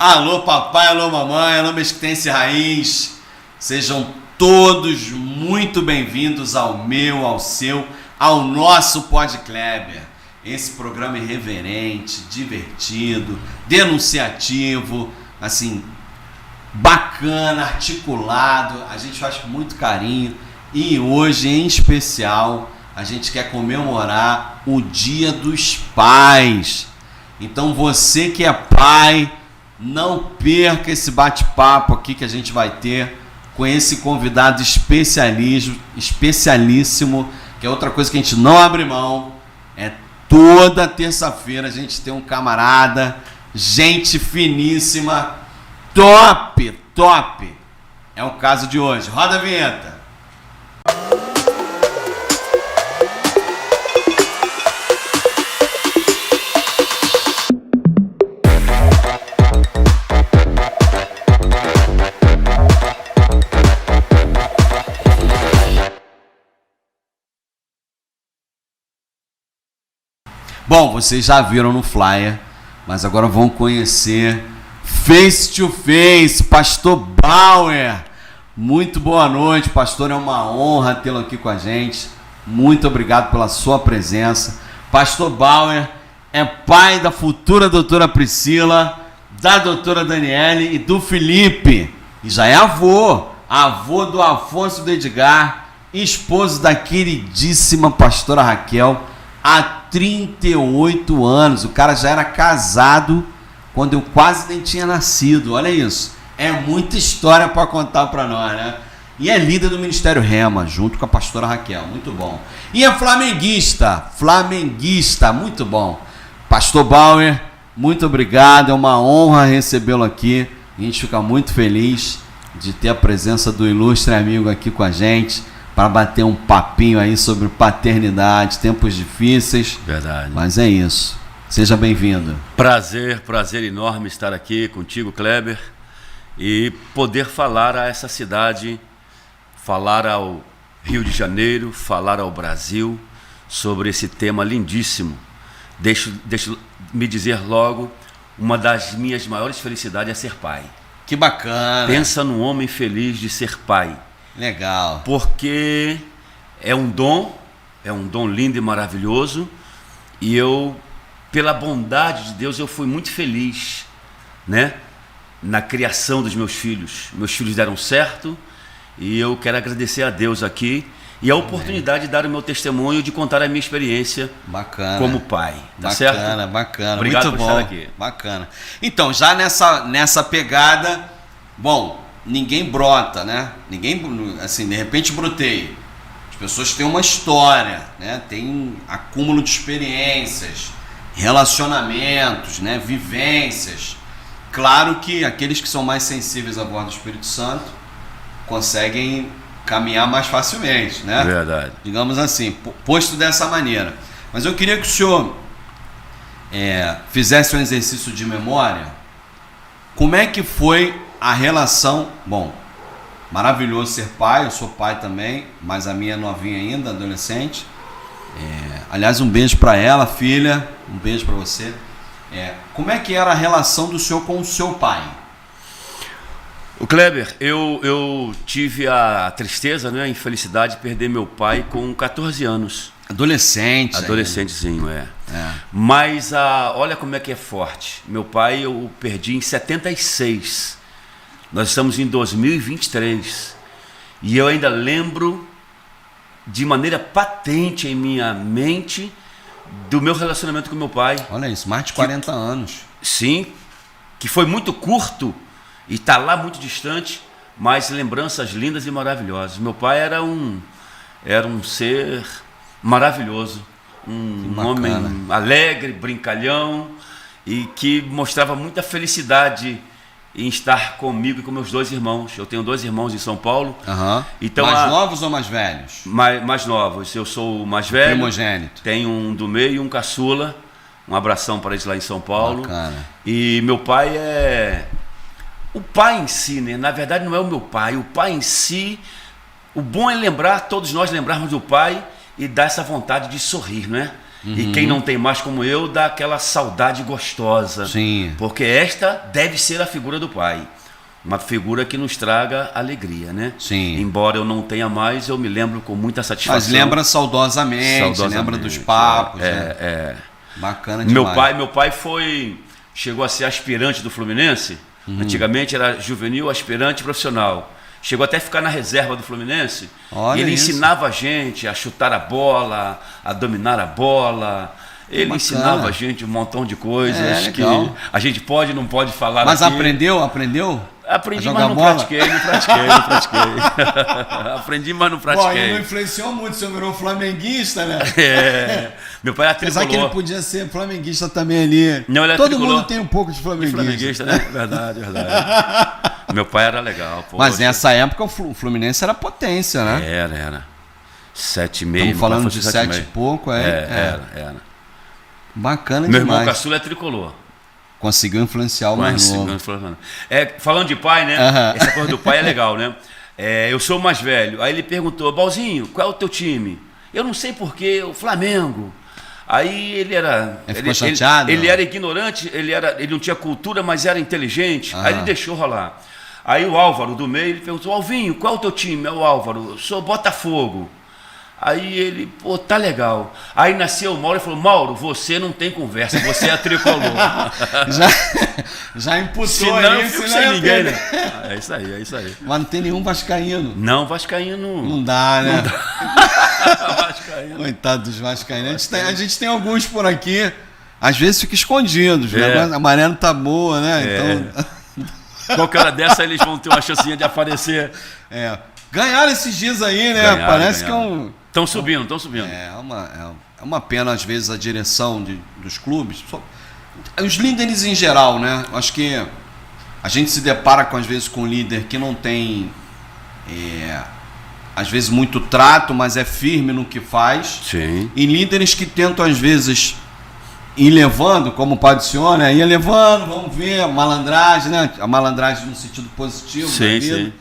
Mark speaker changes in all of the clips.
Speaker 1: Alô papai, alô mamãe, alô Mesquitense Raiz. Sejam todos muito bem-vindos ao meu, ao seu, ao nosso Pod Kleber. Esse programa irreverente, divertido, denunciativo, assim, bacana, articulado. A gente faz com muito carinho e hoje, em especial, a gente quer comemorar o Dia dos Pais. Então você que é pai, não perca esse bate-papo aqui que a gente vai ter com esse convidado especialíssimo, que é outra coisa que a gente não abre mão. É toda terça-feira a gente tem um camarada, gente finíssima, top. É o caso de hoje. Roda a vinheta. Bom, vocês já viram no flyer, mas agora vão conhecer face to face, Pastor Bauer. Muito boa noite, pastor, é uma honra tê-lo aqui com a gente. Muito obrigado pela sua presença. Pastor Bauer é pai da futura doutora Priscila, da doutora Daniele e do Felipe. E já é avô do Afonso e do Edgar, esposo da queridíssima pastora Raquel, há 38 anos. O cara já era casado quando eu quase nem tinha nascido. Olha isso. É muita história para contar para nós, né? E é líder do Ministério Rema, junto com a pastora Raquel. Muito bom. E é flamenguista, muito bom. Pastor Bauer, muito obrigado. É uma honra recebê-lo aqui. A gente fica muito feliz de ter a presença do ilustre amigo aqui com a gente, para bater um papinho aí sobre paternidade, tempos difíceis.
Speaker 2: Verdade.
Speaker 1: Mas é isso. Seja bem-vindo.
Speaker 2: Prazer enorme estar aqui contigo, Kleber, e poder falar a essa cidade, falar ao Rio de Janeiro, falar ao Brasil sobre esse tema lindíssimo. Deixa me dizer logo, uma das minhas maiores felicidades é ser pai.
Speaker 1: Que bacana.
Speaker 2: Pensa num homem feliz de ser pai.
Speaker 1: Legal.
Speaker 2: Porque é um dom lindo e maravilhoso, e eu, pela bondade de Deus, eu fui muito feliz, né, na criação dos meus filhos. Meus filhos deram certo, e eu quero agradecer a Deus aqui, e a oportunidade de dar o meu testemunho, de contar a minha experiência como pai. Tá certo?
Speaker 1: Bacana.
Speaker 2: Obrigado
Speaker 1: muito
Speaker 2: por
Speaker 1: bom.
Speaker 2: estar aqui.
Speaker 1: Bacana. Então, já nessa pegada, bom, ninguém brota, né? Ninguém, assim, de repente brotei. As pessoas têm uma história, né? Tem um acúmulo de experiências, relacionamentos, né? Vivências. Claro que aqueles que são mais sensíveis à voz do Espírito Santo conseguem caminhar mais facilmente, né?
Speaker 2: Verdade.
Speaker 1: Digamos assim, posto dessa maneira. Mas eu queria que o senhor fizesse um exercício de memória. Como é que foi a relação? Bom, maravilhoso ser pai, eu sou pai também, mas a minha é novinha ainda, adolescente. Aliás, um beijo para ela, filha, um beijo para você. Como é que era a relação do senhor com o seu pai?
Speaker 2: O Kleber, eu tive a tristeza, né, a infelicidade de perder meu pai com 14 anos. Adolescentezinho, Mas olha como é que é forte. Meu pai eu perdi em 76. Nós estamos em 2023 e eu ainda lembro de maneira patente em minha mente do meu relacionamento com meu pai.
Speaker 1: Olha isso, mais de 40 anos.
Speaker 2: Sim, que foi muito curto e está lá muito distante, mas lembranças lindas e maravilhosas. Meu pai era um ser maravilhoso, um homem alegre, brincalhão, e que mostrava muita felicidade em estar comigo e com meus dois irmãos. Eu tenho 2 irmãos em São Paulo.
Speaker 1: Então, mais novos ou mais velhos?
Speaker 2: Mais novos. Eu sou o mais velho.
Speaker 1: Primogênito.
Speaker 2: Tenho um do meio e um caçula. Um abração para eles lá em São Paulo.
Speaker 1: Bacana.
Speaker 2: E meu pai o pai em si, né? Na verdade não é o meu pai. O pai em si, o bom é lembrar, todos nós lembrarmos do pai e dar essa vontade de sorrir, não é? E quem não tem mais como eu, dá aquela saudade gostosa.
Speaker 1: Sim.
Speaker 2: Porque esta deve ser a figura do pai. Uma figura que nos traga alegria, né?
Speaker 1: Sim.
Speaker 2: Embora eu não tenha mais, eu me lembro com muita satisfação.
Speaker 1: Mas lembra saudosamente, lembra dos papos. Bacana demais.
Speaker 2: Meu pai chegou a ser aspirante do Fluminense. Antigamente era juvenil, aspirante profissional. Chegou até a ficar na reserva do Fluminense.
Speaker 1: Olha,
Speaker 2: e ele
Speaker 1: isso.
Speaker 2: ensinava a gente a chutar a bola, a dominar a bola. Ele ensinava a gente um montão de coisas que a gente pode e não pode falar.
Speaker 1: Mas
Speaker 2: aqui.
Speaker 1: Aprendeu?
Speaker 2: Aprendi, mas não pratiquei. Aprendi, mas não pratiquei.
Speaker 1: Bom, ele não influenciou muito, você virou flamenguista, né?
Speaker 2: Meu pai era tricolor.
Speaker 1: Apesar que ele podia ser flamenguista também ali.
Speaker 2: Não, ele é
Speaker 1: Todo
Speaker 2: tricolor.
Speaker 1: mundo tem um pouco de flamenguista.
Speaker 2: Né? Verdade. Meu pai era legal.
Speaker 1: Mas nessa época o Fluminense era potência, né?
Speaker 2: Era. 7,5.
Speaker 1: Estamos falando de 7 e pouco,
Speaker 2: Era.
Speaker 1: Bacana
Speaker 2: Meu
Speaker 1: demais.
Speaker 2: irmão caçula é tricolor.
Speaker 1: Conseguiu influenciar o mais novo.
Speaker 2: Falando de pai, né? Essa coisa do pai é legal, né? Eu sou o mais velho. Aí ele perguntou, Balzinho, qual é o teu time? Eu não sei porquê, o Flamengo. Aí ele era...
Speaker 1: Ele ficou chateado?
Speaker 2: Ele era ignorante, ele não tinha cultura, mas era inteligente. Aí ele deixou rolar. Aí o Álvaro, do meio, ele perguntou, Alvinho, qual é o teu time? É o Álvaro, eu sou Botafogo. Aí ele, pô, tá legal. Aí nasceu o Mauro e falou, Mauro, você não tem conversa, você é tricolor.
Speaker 1: já imputou.
Speaker 2: Senão eu fico sem ninguém, né? É isso aí.
Speaker 1: Mas não tem nenhum vascaíno.
Speaker 2: Não, vascaíno...
Speaker 1: Não dá, né?
Speaker 2: Não dá. Vascaíno.
Speaker 1: Coitado dos vascaínos. A gente tem alguns por aqui, às vezes fica escondidos. A maré não tá boa, né? Então...
Speaker 2: Qualquer hora dessa eles vão ter uma chancinha de aparecer.
Speaker 1: Ganharam esses dias aí, né? Parece que é um...
Speaker 2: Estão subindo.
Speaker 1: É uma pena, às vezes, a direção dos clubes. Os líderes em geral, né? Acho que a gente se depara, às vezes, com um líder que não tem, às vezes, muito trato, mas é firme no que faz.
Speaker 2: Sim.
Speaker 1: E líderes que tentam, às vezes, ir levando, como o Padre Senhor, né? Ia levando, vamos ver, a malandragem, né? A malandragem no sentido positivo da vida. Sim.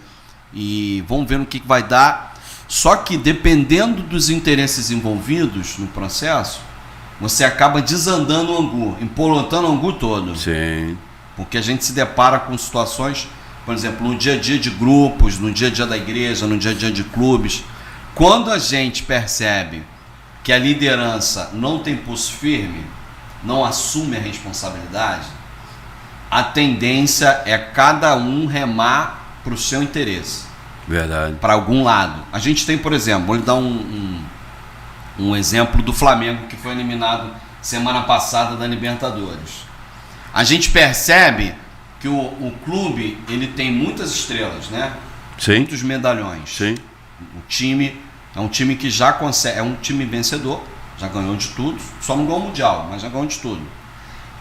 Speaker 1: E vamos ver no que vai dar. Só que dependendo dos interesses envolvidos no processo, você acaba desandando o angu, empolotando o angu todo.
Speaker 2: Sim.
Speaker 1: Porque a gente se depara com situações, por exemplo, no dia a dia de grupos, no dia a dia da igreja, no dia a dia de clubes. Quando a gente percebe que a liderança não tem pulso firme, não assume a responsabilidade, a tendência é cada um remar para o seu interesse.
Speaker 2: Verdade.
Speaker 1: Para algum lado. A gente tem, por exemplo, vou lhe dar um exemplo do Flamengo, que foi eliminado semana passada da Libertadores. A gente percebe que o clube ele tem muitas estrelas, né?
Speaker 2: Sim.
Speaker 1: Muitos medalhões.
Speaker 2: Sim.
Speaker 1: O time é um time que já consegue, é um time vencedor, já ganhou de tudo, só não ganhou o Mundial, mas já ganhou de tudo.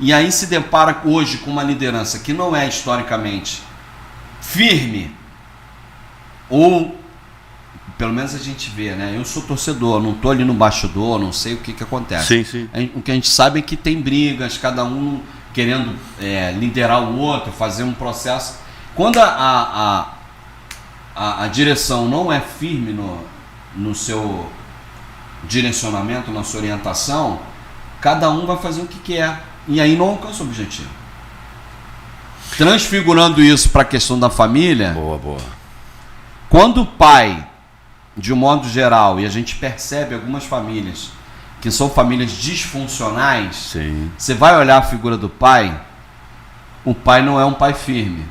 Speaker 1: E aí se depara hoje com uma liderança que não é historicamente firme, ou pelo menos a gente vê, né? Eu sou torcedor, não estou ali no bastidor, não sei o que acontece.
Speaker 2: Sim.
Speaker 1: O que a gente sabe é que tem brigas, cada um querendo liderar o outro, fazer um processo. Quando a direção não é firme no seu direcionamento, na sua orientação, cada um vai fazer o que quer e aí não alcança o objetivo. Transfigurando isso para a questão da família.
Speaker 2: Boa.
Speaker 1: Quando o pai, de um modo geral, e a gente percebe algumas famílias que são famílias disfuncionais,
Speaker 2: sim,
Speaker 1: você vai olhar a figura do pai, o pai não é um pai firme.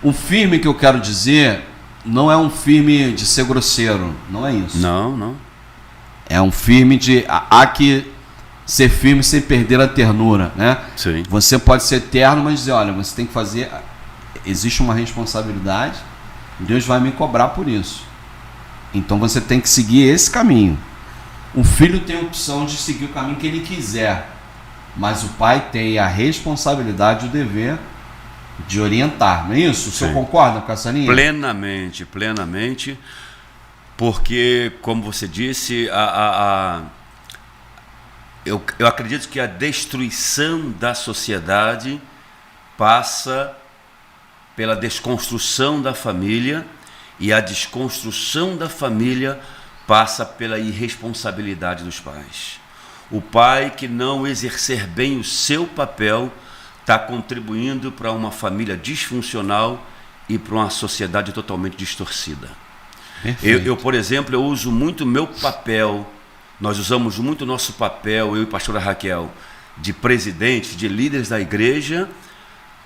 Speaker 1: O firme que eu quero dizer não é um firme de ser grosseiro, não é isso.
Speaker 2: Não.
Speaker 1: É um firme de... Há que ser firme sem perder a ternura, né?
Speaker 2: Sim.
Speaker 1: Você pode ser terno, mas dizer, olha, você tem que fazer... Existe uma responsabilidade, Deus vai me cobrar por isso. Então você tem que seguir esse caminho. O filho tem a opção de seguir o caminho que ele quiser, mas o pai tem a responsabilidade e o dever de orientar, não é isso? O senhor concorda com essa linha?
Speaker 2: Plenamente, porque, como você disse, eu acredito que a destruição da sociedade passa pela desconstrução da família, e a desconstrução da família passa pela irresponsabilidade dos pais. O pai que não exercer bem o seu papel está contribuindo para uma família disfuncional e para uma sociedade totalmente distorcida. Eu, por exemplo, eu uso muito o meu papel, nós usamos muito o nosso papel, eu e a pastora Raquel, de presidentes, de líderes da igreja,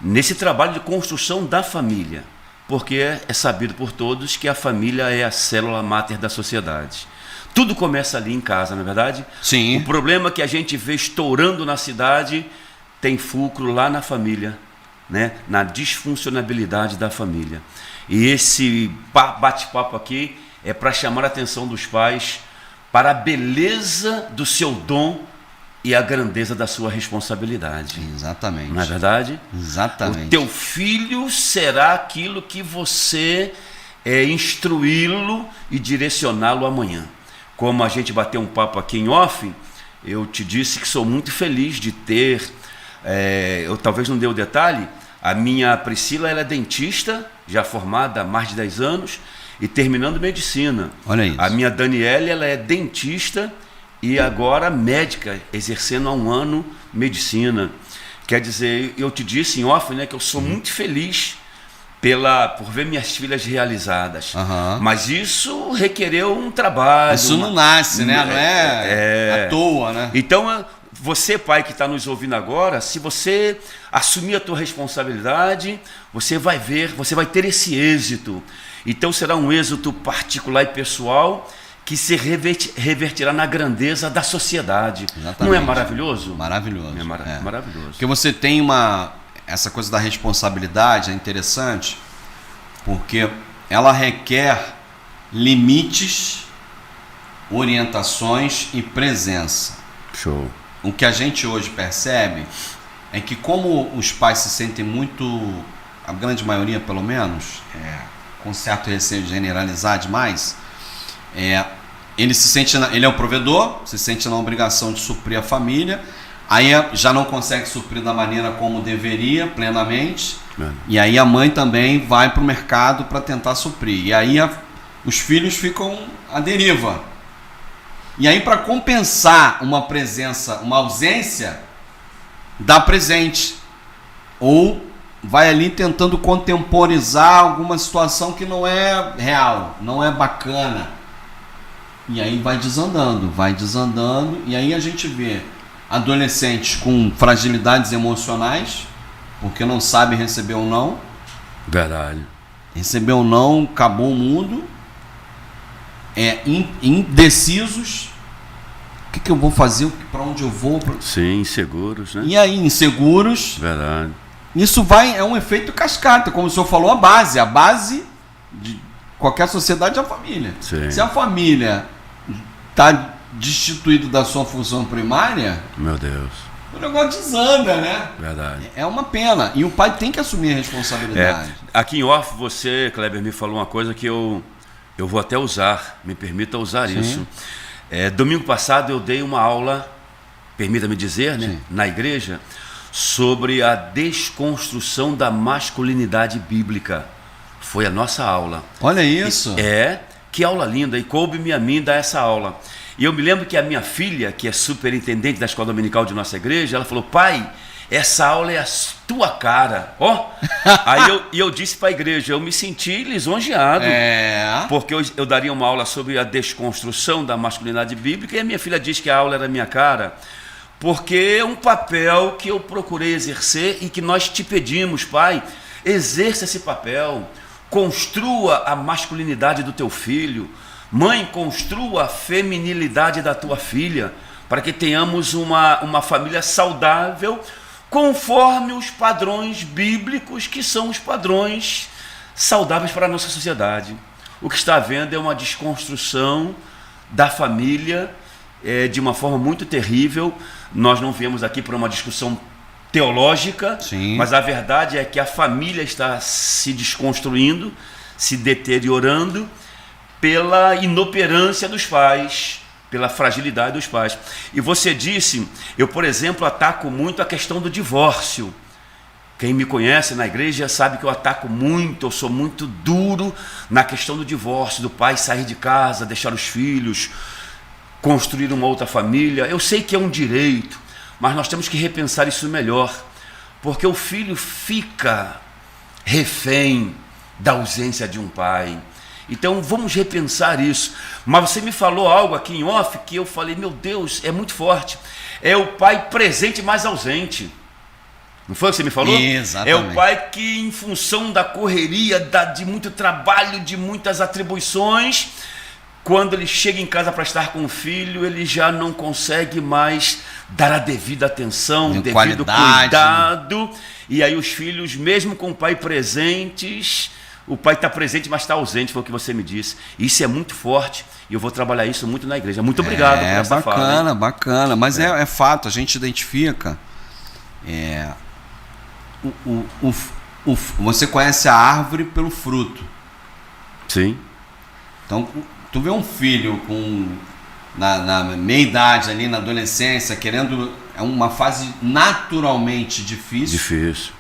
Speaker 2: nesse trabalho de construção da família, porque é sabido por todos que a família é a célula máter da sociedade. Tudo começa ali em casa, não é verdade?
Speaker 1: Sim.
Speaker 2: O problema que a gente vê estourando na cidade tem fulcro lá na família, né? Na disfuncionalidade da família. E esse bate-papo aqui é para chamar a atenção dos pais para a beleza do seu dom e a grandeza da sua responsabilidade.
Speaker 1: Exatamente.
Speaker 2: Não é verdade?
Speaker 1: Exatamente.
Speaker 2: O teu filho será aquilo que você instruí-lo e direcioná-lo amanhã. Como a gente bateu um papo aqui em off, eu te disse que sou muito feliz de ter, eu talvez não dê o detalhe, a minha Priscila, ela é dentista, já formada há mais de 10 anos e terminando medicina.
Speaker 1: Olha isso.
Speaker 2: A minha Daniela, ela é dentista e agora médica, exercendo há 1 ano medicina. Quer dizer, eu te disse em off, né, que eu sou muito feliz por ver minhas filhas realizadas. Mas isso requereu um trabalho.
Speaker 1: Isso não nasce, né? Não é à toa, né?
Speaker 2: Então, você, pai que está nos ouvindo agora, se você assumir a tua responsabilidade, você vai ver, você vai ter esse êxito. Então será um êxito particular e pessoal que se revertirá na grandeza da sociedade.
Speaker 1: Exatamente.
Speaker 2: Não é maravilhoso?
Speaker 1: Maravilhoso.
Speaker 2: Maravilhoso.
Speaker 1: Porque você tem essa coisa da responsabilidade, é interessante, porque ela requer limites, orientações e presença.
Speaker 2: Show.
Speaker 1: O que a gente hoje percebe é que como os pais se sentem muito, a grande maioria pelo menos, com certo receio de generalizar demais, ele é o provedor, se sente na obrigação de suprir a família, aí já não consegue suprir da maneira como deveria, plenamente, e aí a mãe também vai para o mercado para tentar suprir, e aí os filhos ficam à deriva. E aí, para compensar uma presença, uma ausência, dá presente. Ou vai ali tentando contemporizar alguma situação que não é real, não é bacana. E aí vai desandando. E aí a gente vê adolescentes com fragilidades emocionais, porque não sabe receber um não.
Speaker 2: Verdade.
Speaker 1: Receber um não, acabou o mundo. Indecisos. O que eu vou fazer? Para onde eu vou?
Speaker 2: Sim, inseguros, né?
Speaker 1: E aí, inseguros.
Speaker 2: Verdade.
Speaker 1: Isso é um efeito cascata, como o senhor falou, a base de qualquer sociedade é a família.
Speaker 2: Sim.
Speaker 1: Se a família está destituída da sua função primária,
Speaker 2: meu Deus,
Speaker 1: o negócio desanda, né?
Speaker 2: Verdade.
Speaker 1: É uma pena. E o pai tem que assumir a responsabilidade.
Speaker 2: Aqui em off, você, Kleber, me falou uma coisa que eu vou até usar, me permita usar Sim. isso. Domingo passado eu dei uma aula, permita-me dizer, né, na igreja, sobre a desconstrução da masculinidade bíblica. Foi a nossa aula.
Speaker 1: Olha isso.
Speaker 2: Que aula linda, e coube-me a mim dar essa aula. E eu me lembro que a minha filha, que é superintendente da escola dominical de nossa igreja, ela falou: pai, essa aula é a tua cara, ó. Aí eu disse para a igreja, eu me senti lisonjeado, porque eu daria uma aula sobre a desconstrução da masculinidade bíblica, e a minha filha disse que a aula era a minha cara, porque é um papel que eu procurei exercer e que nós te pedimos, pai, exerça esse papel, construa a masculinidade do teu filho, mãe, construa a feminilidade da tua filha, para que tenhamos uma família saudável, conforme os padrões bíblicos, que são os padrões saudáveis para a nossa sociedade. O que está havendo é uma desconstrução da família de uma forma muito terrível. Nós não viemos aqui para uma discussão teológica, Sim. mas a verdade é que a família está se desconstruindo, se deteriorando pela inoperância dos pais, pela fragilidade dos pais. E você disse, eu, por exemplo, ataco muito a questão do divórcio. Quem me conhece na igreja sabe que eu ataco muito, eu sou muito duro na questão do divórcio, do pai sair de casa, deixar os filhos. construir uma outra família. Eu sei que é um direito, mas nós temos que repensar isso melhor, porque o filho fica refém da ausência de um pai. Então vamos repensar isso. Mas você me falou algo aqui em off que eu falei, meu Deus, é muito forte. É o pai presente mais ausente. Não foi o que você me falou?
Speaker 1: Exatamente.
Speaker 2: É o pai que, em função da correria, de muito trabalho, de muitas atribuições, quando ele chega em casa para estar com o filho, ele já não consegue mais dar a devida atenção, devido cuidado. E aí os filhos, mesmo com o pai presentes, o pai está presente, mas está ausente, foi o que você me disse. Isso é muito forte e eu vou trabalhar isso muito na igreja. Muito obrigado por essa fala.
Speaker 1: Bacana. Mas é fato, a gente identifica. Você conhece a árvore pelo fruto.
Speaker 2: Sim.
Speaker 1: Então, tu vê um filho na meia-idade, ali na adolescência, é uma fase naturalmente difícil.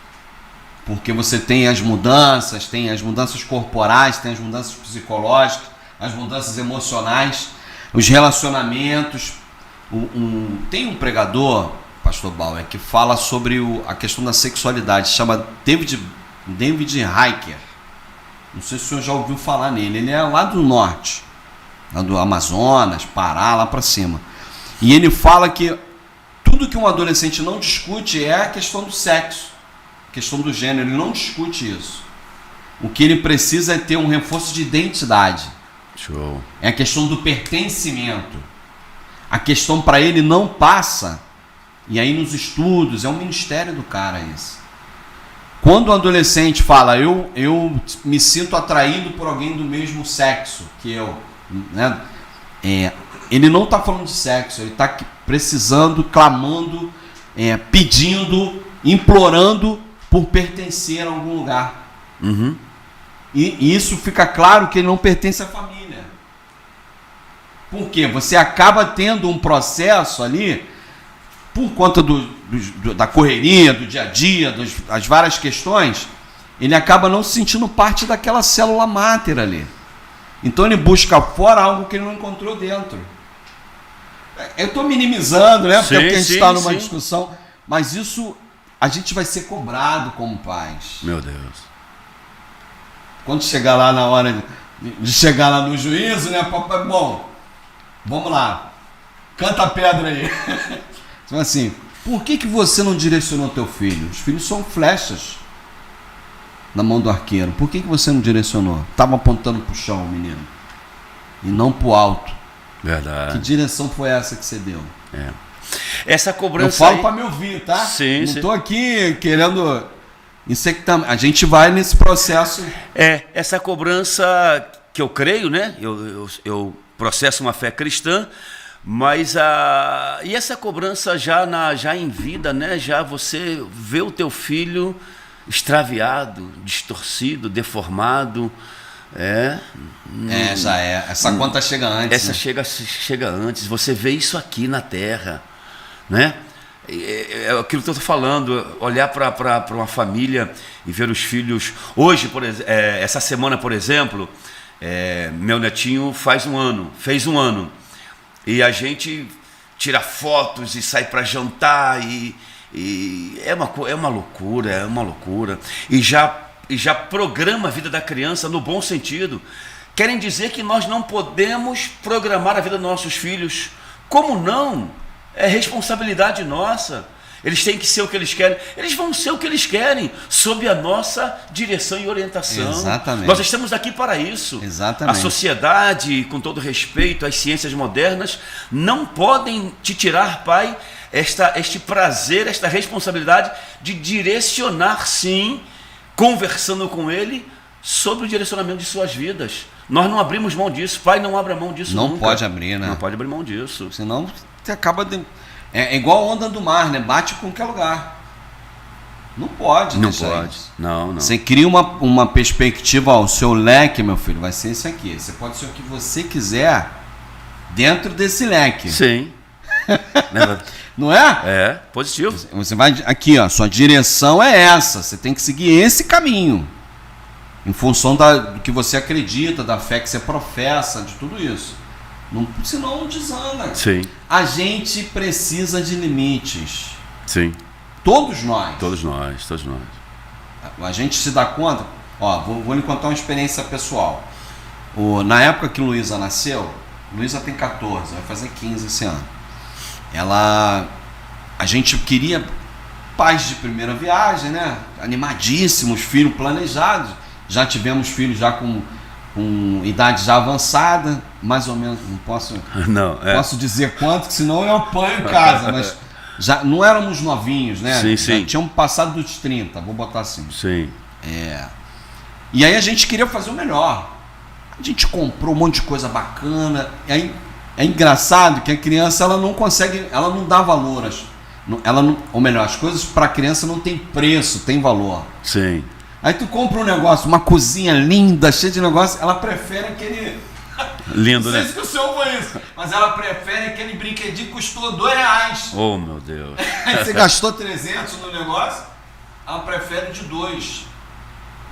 Speaker 1: Porque você tem as mudanças corporais, tem as mudanças psicológicas, as mudanças emocionais, os relacionamentos. Tem um pregador, pastor Bauer, que fala sobre a questão da sexualidade, chama David Heiker. Não sei se o senhor já ouviu falar nele. Ele é lá do norte, lá do Amazonas, Pará, lá para cima. E ele fala que tudo que um adolescente não discute é a questão do sexo, a questão do gênero. Ele não discute isso. O que ele precisa é ter um reforço de identidade.
Speaker 2: Show.
Speaker 1: É a questão do pertencimento. A questão para ele não passa. E aí nos estudos, é um ministério do cara isso. Quando o adolescente fala, eu me sinto atraído por alguém do mesmo sexo que eu, né? Ele não está falando de sexo, ele está precisando, clamando, pedindo, implorando por pertencer a algum lugar.
Speaker 2: Uhum.
Speaker 1: E isso fica claro que ele não pertence à família. Por quê? Você acaba tendo um processo ali, por conta da correria, do dia a dia, das várias questões, ele acaba não se sentindo parte daquela célula máter ali. Então ele busca fora algo que ele não encontrou dentro. Eu estou minimizando, né? Porque a gente está numa discussão, mas isso a gente vai ser cobrado como pais.
Speaker 2: Meu Deus.
Speaker 1: Quando chegar lá na hora de chegar lá no juízo, né, papai? Bom, vamos lá, canta a pedra aí. Então assim, por que você não direcionou teu filho? Os filhos são flechas na mão do arqueiro. Por que você não direcionou? Estava apontando para o chão o menino e não para o alto.
Speaker 2: Verdade.
Speaker 1: Que direção foi essa que você deu?
Speaker 2: Essa cobrança.
Speaker 1: Eu falo para me ouvir, tá?
Speaker 2: Sim,
Speaker 1: não estou aqui querendo insectar. A gente vai nesse processo.
Speaker 2: Essa cobrança que eu creio, né? Eu processo uma fé cristã. Mas e essa cobrança já em vida, né? Já você vê o teu filho extraviado, distorcido, deformado.
Speaker 1: Já é. Essa conta chega antes.
Speaker 2: Essa chega antes. Você vê isso aqui na Terra, né? É aquilo que eu estou falando, olhar para uma família e ver os filhos. Hoje, essa semana, por exemplo, meu netinho fez um ano. E a gente tira fotos e sai para jantar e é uma loucura. E já programa a vida da criança no bom sentido. Querem dizer que nós não podemos programar a vida dos nossos filhos. Como não? É responsabilidade nossa. Eles têm que ser o que eles querem. Eles vão ser o que eles querem, sob a nossa direção e orientação.
Speaker 1: Exatamente.
Speaker 2: Nós estamos aqui para isso.
Speaker 1: Exatamente.
Speaker 2: A sociedade, com todo respeito às ciências modernas, não podem te tirar, pai, este prazer, esta responsabilidade de direcionar, sim, conversando com ele, sobre o direcionamento de suas vidas. Nós não abrimos mão disso. Pai não abre mão disso nunca.
Speaker 1: Não pode abrir, né?
Speaker 2: Não pode abrir mão disso.
Speaker 1: Senão você acaba... É igual a onda do mar, né? Bate com qualquer lugar. Não pode.
Speaker 2: Não pode.
Speaker 1: Isso.
Speaker 2: Não.
Speaker 1: Você cria uma perspectiva, o seu leque, meu filho, vai ser esse aqui. Você pode ser o que você quiser dentro desse leque.
Speaker 2: Sim.
Speaker 1: Não é?
Speaker 2: É, positivo.
Speaker 1: Você vai aqui, ó, sua direção é essa. Você tem que seguir esse caminho. Em função do que você acredita, da fé que você professa, de tudo isso. Senão desanda.
Speaker 2: Sim.
Speaker 1: A gente precisa de limites.
Speaker 2: Sim.
Speaker 1: Todos nós.
Speaker 2: Todos nós.
Speaker 1: A gente se dá conta. Ó, vou lhe contar uma experiência pessoal. Na época que Luísa nasceu, Luísa tem 14, vai fazer 15 esse ano. A gente queria pais de primeira viagem, né? Animadíssimos, filhos planejados. Já tivemos filhos já com idade já avançada, mais ou menos, não posso, posso dizer quanto, senão eu apanho em casa, mas já não éramos novinhos, né?
Speaker 2: Sim,
Speaker 1: já
Speaker 2: sim.
Speaker 1: tínhamos passado dos 30, vou botar assim.
Speaker 2: Sim.
Speaker 1: E aí a gente queria fazer o melhor. A gente comprou um monte de coisa bacana. E aí é engraçado que a criança ela não consegue, ela não dá valor, ou melhor, as coisas para a criança não tem preço, tem valor.
Speaker 2: Sim.
Speaker 1: Aí tu compra um negócio, uma cozinha linda, cheia de negócio, ela prefere aquele...
Speaker 2: Lindo, né?
Speaker 1: Não sei se o senhor foi isso, mas ela prefere aquele brinquedinho que custou R$2.
Speaker 2: Oh, meu Deus.
Speaker 1: Aí você gastou 300 no negócio, ela prefere de 2.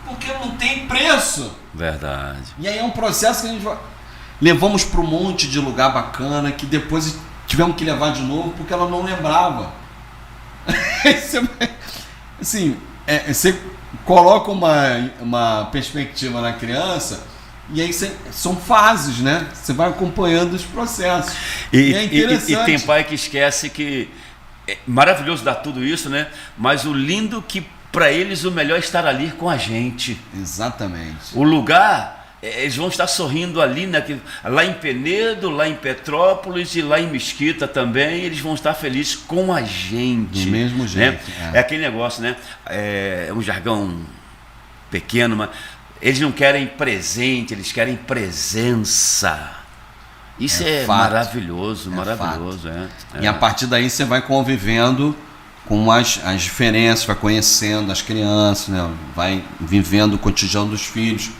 Speaker 1: Porque não tem preço.
Speaker 2: Verdade.
Speaker 1: E aí é um processo que a gente levamos para um monte de lugar bacana, que depois tivemos que levar de novo, porque ela não lembrava. Assim, você coloca uma perspectiva na criança e aí são fases, né? Você vai acompanhando os processos.
Speaker 2: E
Speaker 1: é interessante.
Speaker 2: E tem pai que esquece que é maravilhoso dar tudo isso, né? Mas o lindo que para eles o melhor é estar ali com a gente.
Speaker 1: Exatamente.
Speaker 2: O lugar, eles vão estar sorrindo ali, né? Lá em Penedo, lá em Petrópolis e lá em Mesquita também, eles vão estar felizes com a gente.
Speaker 1: Do mesmo jeito.
Speaker 2: Né? É aquele negócio, né? É um jargão pequeno, mas eles não querem presente, eles querem presença. Isso é maravilhoso, maravilhoso.
Speaker 1: E a partir daí você vai convivendo com as diferenças, vai conhecendo as crianças, né? Vai vivendo o cotidiano dos filhos,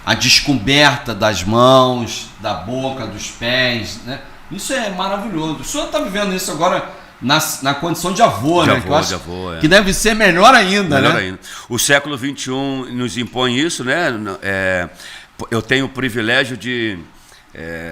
Speaker 1: a descoberta das mãos, da boca, dos pés, né? Isso é maravilhoso. O senhor está vivendo isso agora na condição de avô, né? Que deve ser melhor ainda,
Speaker 2: melhor
Speaker 1: né?
Speaker 2: ainda. O século XXI nos impõe isso, né? Eu tenho o privilégio de,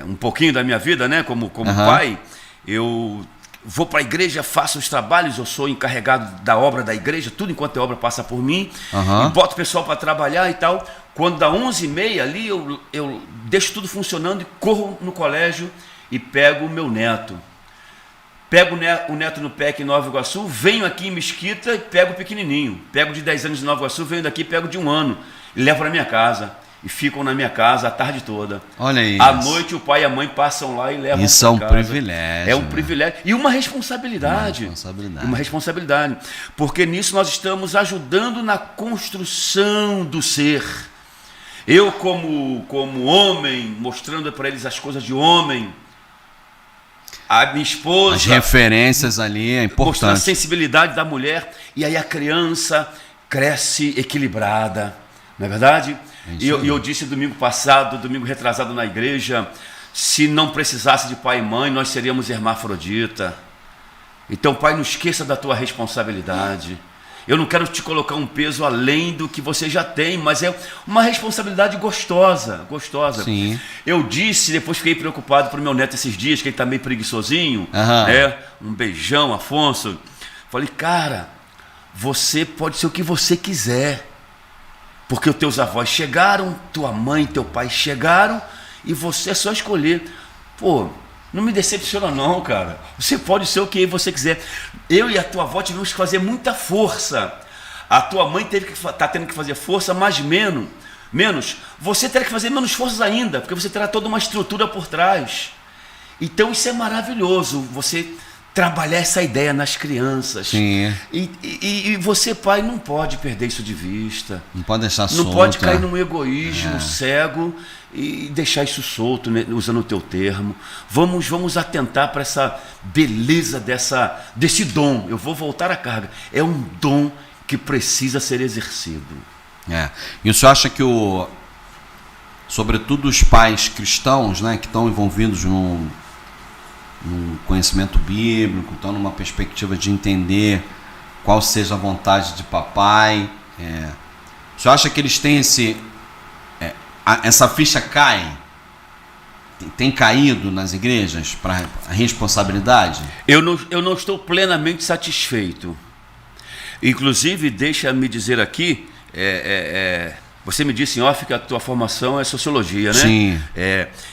Speaker 2: um pouquinho da minha vida, né? Como pai, eu vou para a igreja, faço os trabalhos, eu sou encarregado da obra da igreja, tudo enquanto a obra passa por mim, e boto o pessoal para trabalhar e tal. Quando dá 11h30 ali, eu deixo tudo funcionando e corro no colégio e pego o meu neto. Pego o neto no PEC em Nova Iguaçu, venho aqui em Mesquita e pego o pequenininho. Pego de 10 anos em Nova Iguaçu, venho daqui e pego de 1 ano. E levo para minha casa. E ficam na minha casa a tarde toda.
Speaker 1: Olha isso.
Speaker 2: À noite o pai e a mãe passam lá e levam para casa.
Speaker 1: Isso é um privilégio.
Speaker 2: É um privilégio. E uma responsabilidade. Uma responsabilidade. Porque nisso nós estamos ajudando na construção do ser. Eu como homem, mostrando para eles as coisas de homem. A minha esposa...
Speaker 1: As referências ali é importante.
Speaker 2: Mostrando a sensibilidade da mulher. E aí a criança cresce equilibrada. Não é verdade? E eu disse domingo retrasado na igreja, se não precisasse de pai e mãe, nós seríamos hermafrodita. Então, pai, não esqueça da tua responsabilidade. Eu não quero te colocar um peso além do que você já tem, mas é uma responsabilidade gostosa.
Speaker 1: Sim.
Speaker 2: Eu disse, depois fiquei preocupado pro meu neto esses dias, que ele tá meio preguiçosinho, né? Um beijão, Afonso. Falei, cara, você pode ser o que você quiser. Porque os teus avós chegaram, tua mãe, teu pai chegaram, e você é só escolher. Pô, não me decepciona não, cara. Você pode ser o que você quiser. Eu e a tua avó tivemos que fazer muita força. A tua mãe tá tendo que fazer força, mas menos. Você terá que fazer menos forças ainda, porque você terá toda uma estrutura por trás. Então isso é maravilhoso, você trabalhar essa ideia nas crianças.
Speaker 1: Sim.
Speaker 2: E você, pai, não pode perder isso de vista.
Speaker 1: Não pode deixar solto.
Speaker 2: Não pode cair num egoísmo cego e deixar isso solto, né, usando o teu termo. Vamos atentar para essa beleza desse dom. Eu vou voltar à carga. É um dom que precisa ser exercido.
Speaker 1: E o senhor acha que sobretudo os pais cristãos, né, que estão envolvidos num conhecimento bíblico, estão numa perspectiva de entender qual seja a vontade de papai, o senhor acha que eles têm essa ficha cai tem caído nas igrejas para a responsabilidade?
Speaker 2: Eu não estou plenamente satisfeito. Inclusive, deixa-me dizer aqui, você me disse em off que a tua formação é sociologia, né?
Speaker 1: Sim.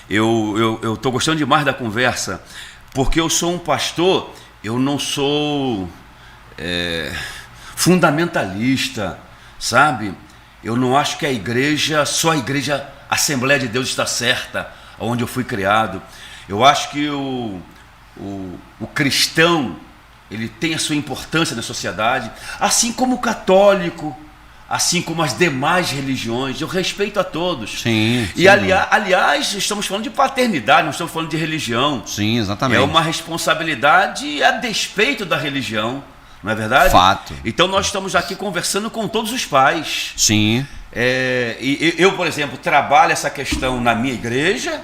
Speaker 2: Eu estou gostando demais da conversa, porque eu sou um pastor, eu não sou fundamentalista, sabe? Eu não acho que só a igreja Assembleia de Deus está certa, onde eu fui criado. Eu acho que o cristão, ele tem a sua importância na sociedade, assim como o católico, assim como as demais religiões. Eu respeito a todos.
Speaker 1: Sim.
Speaker 2: E aliás, estamos falando de paternidade, não estamos falando de religião.
Speaker 1: Sim, exatamente.
Speaker 2: É uma responsabilidade a despeito da religião, não é verdade?
Speaker 1: Fato.
Speaker 2: Então nós estamos aqui conversando com todos os pais.
Speaker 1: Sim.
Speaker 2: E eu, por exemplo, trabalho essa questão na minha igreja,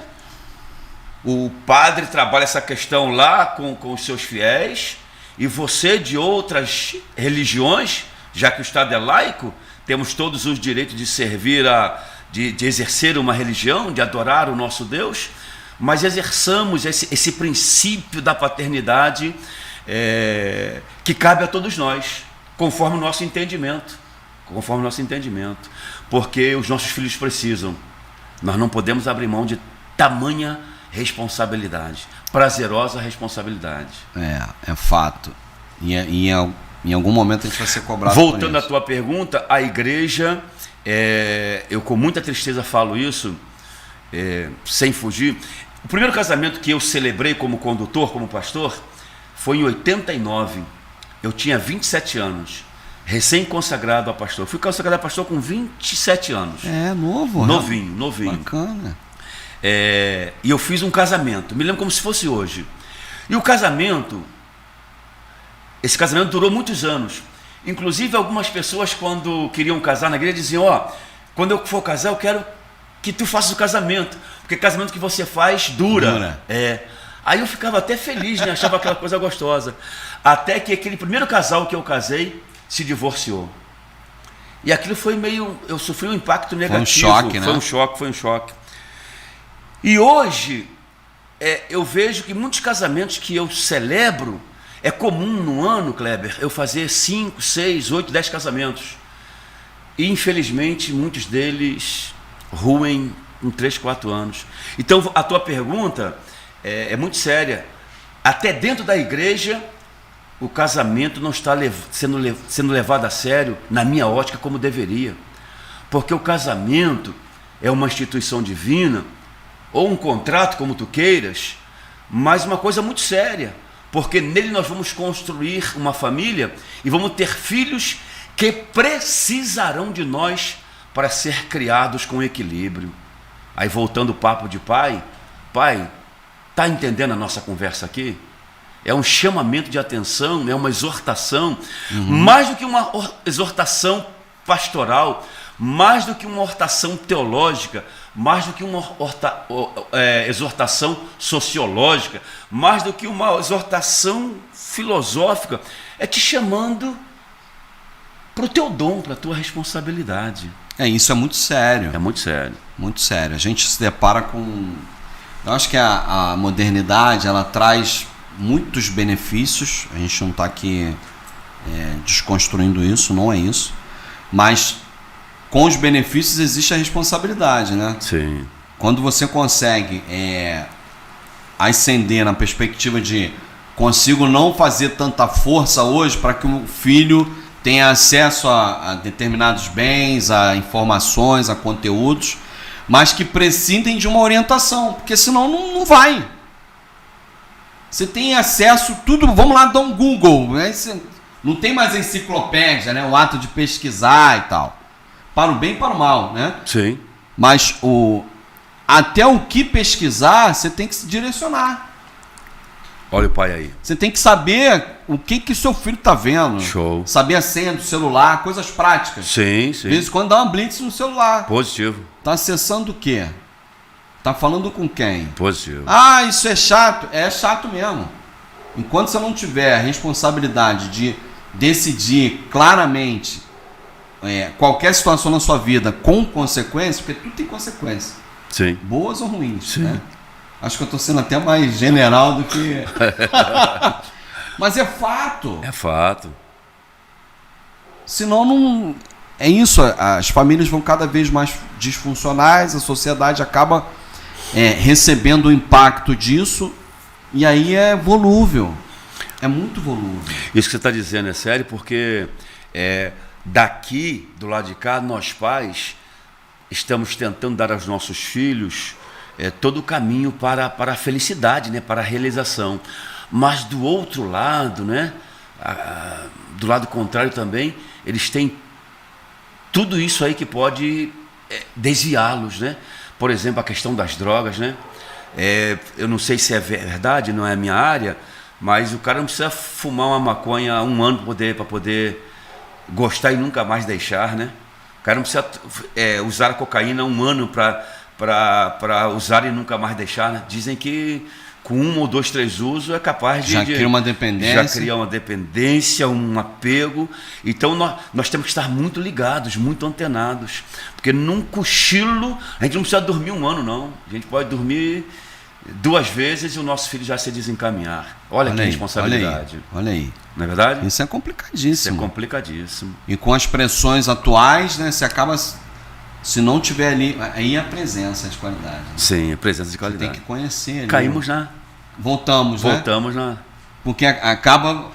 Speaker 2: o padre trabalha essa questão lá com os seus fiéis, e você de outras religiões, já que o Estado é laico, temos todos os direitos de servir, de exercer uma religião, de adorar o nosso Deus, mas exerçamos esse princípio da paternidade que cabe a todos nós, conforme o nosso entendimento. Porque os nossos filhos precisam. Nós não podemos abrir mão de tamanha responsabilidade, prazerosa responsabilidade.
Speaker 1: É fato. E em algum momento a gente vai ser cobrado.
Speaker 2: Voltando à tua pergunta, a igreja, eu com muita tristeza falo isso, sem fugir. O primeiro casamento que eu celebrei como condutor, como pastor, foi em 89. Eu tinha 27 anos, recém-consagrado a pastor. Fui consagrado a pastor com 27 anos.
Speaker 1: Novo.
Speaker 2: Novinho.
Speaker 1: Bacana.
Speaker 2: E eu fiz um casamento, me lembro como se fosse hoje. E o casamento, esse casamento durou muitos anos. Inclusive, algumas pessoas, quando queriam casar na igreja, diziam: quando eu for casar, eu quero que tu faças o casamento, porque casamento que você faz dura. Aí eu ficava até feliz, né? Achava aquela coisa gostosa. Até que aquele primeiro casal que eu casei se divorciou. E aquilo foi eu sofri um impacto negativo.
Speaker 1: Foi um choque, né?
Speaker 2: Foi um choque. E hoje, eu vejo que muitos casamentos que eu celebro, é comum no ano, Kleber, eu fazer 5, 6, 8, 10 casamentos. E infelizmente, muitos deles ruem com 3, 4 anos. Então, a tua pergunta é muito séria. Até dentro da igreja, o casamento não está sendo levado a sério, na minha ótica, como deveria. Porque o casamento é uma instituição divina, ou um contrato, como tu queiras, mas uma coisa muito séria, porque nele nós vamos construir uma família e vamos ter filhos que precisarão de nós para ser criados com equilíbrio. Aí, voltando o papo de pai, está entendendo a nossa conversa aqui? É um chamamento de atenção, é uma exortação, mais do que uma exortação pastoral, mais do que uma exortação teológica, mais do que uma exortação sociológica, mais do que uma exortação filosófica, é te chamando para o teu dom, para a tua responsabilidade.
Speaker 1: Isso é muito sério.
Speaker 2: É muito sério.
Speaker 1: Muito sério. A gente se depara com... Eu acho que a modernidade, ela traz muitos benefícios. A gente não está aqui desconstruindo isso, não é isso. Mas com os benefícios existe a responsabilidade, né?
Speaker 2: Sim.
Speaker 1: Quando você consegue ascender na perspectiva de consigo não fazer tanta força hoje para que o filho tenha acesso a determinados bens, a informações, a conteúdos, mas que prescindem de uma orientação, porque senão não vai. Você tem acesso tudo, vamos lá dar um Google, né? Não tem mais enciclopédia, né? O ato de pesquisar e tal. Para o bem e para o mal, né?
Speaker 2: Sim.
Speaker 1: Mas até o que pesquisar, você tem que se direcionar.
Speaker 2: Olha o pai aí.
Speaker 1: Você tem que saber o que seu filho está vendo.
Speaker 2: Show.
Speaker 1: Saber a senha do celular, coisas práticas.
Speaker 2: Sim.
Speaker 1: De vez em quando dá uma blitz no celular.
Speaker 2: Positivo.
Speaker 1: Está acessando o quê? Está falando com quem?
Speaker 2: Positivo.
Speaker 1: Isso é chato. É chato mesmo. Enquanto você não tiver a responsabilidade de decidir claramente qualquer situação na sua vida com consequências, porque tudo tem consequências.
Speaker 2: Sim.
Speaker 1: Boas ou ruins.
Speaker 2: Sim.
Speaker 1: Né? Acho que eu estou sendo até mais general do que... Mas é fato.
Speaker 2: É fato.
Speaker 1: Senão não... É isso, as famílias vão cada vez mais disfuncionais, a sociedade acaba recebendo o impacto disso, e aí é volúvel. É muito volúvel.
Speaker 2: Isso que você está dizendo é sério, porque daqui, do lado de cá, nós pais estamos tentando dar aos nossos filhos todo o caminho para a felicidade, né, para a realização. Mas do outro lado, né, do lado contrário também, eles têm tudo isso aí que pode desviá-los, né? Por exemplo, a questão das drogas, né? Eu não sei se é verdade, não é a minha área, mas o cara não precisa fumar uma maconha há um ano para poder gostar e nunca mais deixar, né? O cara não precisa usar a cocaína há um ano para usar e nunca mais deixar, né? Dizem que com 1 ou 2, 3 usos é capaz de...
Speaker 1: Já cria uma dependência.
Speaker 2: Já cria uma dependência, um apego. Então nós temos que estar muito ligados, muito antenados. Porque num cochilo, a gente não precisa dormir 1 ano, não. A gente pode dormir 2 vezes e o nosso filho já se desencaminhar. Olha que responsabilidade.
Speaker 1: Olha aí.
Speaker 2: Não é verdade?
Speaker 1: Isso é complicadíssimo.
Speaker 2: Isso é complicadíssimo.
Speaker 1: E com as pressões atuais, né, você acaba... Se não tiver ali, aí a presença de qualidade. Né?
Speaker 2: Sim, a presença de qualidade.
Speaker 1: Você tem que conhecer ali.
Speaker 2: Caímos lá.
Speaker 1: Voltamos
Speaker 2: lá.
Speaker 1: Porque acaba...